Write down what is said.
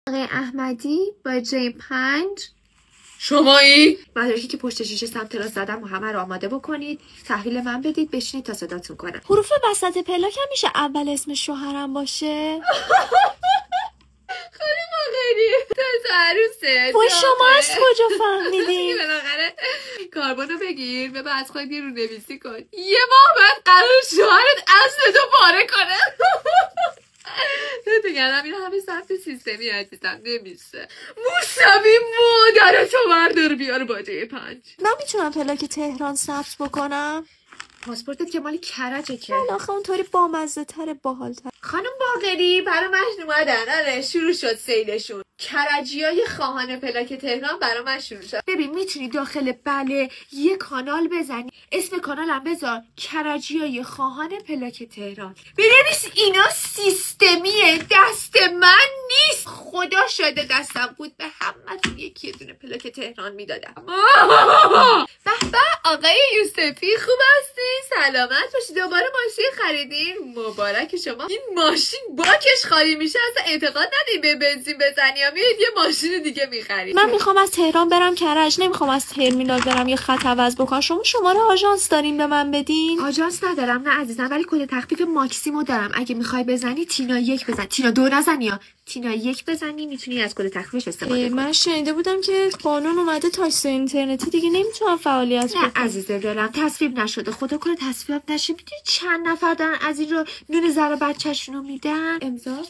آقای احمدی با جای 5 شمایی؟ مدارکی که پشت شیشه سمت راست زدم و همه رو آماده بکنید، تحویل من بدید، بشینید تا صداتون کنم. حروف وسط پلاک هم میشه اول اسم شوهرم باشه؟ خانم آقایی تا عروسه وای شما از کجا فهمیدین؟ بالاخره کاربانو بگیر به بعد خواهید یه رو نویسی کن. یه ماه بعد قرار شوهرت اصل تو پاره کنه. بگردم این همه سمت سیستمی عزیزم نمیشه. موسوی مادرتو بردار بیار با جای 5. من میتونم پلاک تهران ثبت بکنم؟ پاسپورتت که مال کرجه که. آخه اونطوری بامزه تره باحال تر. خانم باقری برا مشن اومدن. آره شروع شد سیلشون. کرجیای خواهان پلاک تهران برا من شروع شد. ببین میتونی داخل بله یه کانال بزنی، اسم کانالم بذار کرجیای خواهان پلاک تهران. بنویس اینا سیستمیه، دست من نیست. خدا شاده دستم بود به همتون یکی دونه پلاک تهران میدادم. به به آقای یوسفی خوب هستی؟ سلامت باشی. دوباره ماشین خریدین؟ مبارک شما. این ماشین باکش خالی میشه اصلا اعتقاد نداری به بنزین بزنی یا میرید یه ماشین دیگه میخرید. من میخوام از تهران برم کرج، نمیخوام از ترمینال برم یه خط عوض بکنم. شما شماره آژانس دارین به من بدین؟ آژانس ندارم نه عزیزم، ولی کد تخفیف ماکسیمو دارم. اگه میخوای بزنی تینا 1 بزن. تینا 2 نزنی یا تینا 1 بزنی میتونی از کد تخفیفش استفاده کنی. من شنیده بودم که قانون اومده تاکسی اینترنتی دیگه نمیتونم فعالیت نه عزیز دلم تصویب نشده. خدا کنه تصویب نشه. میدونی چند نفر دارن از این رو نون زر بچه‌شونو میدن؟ امضا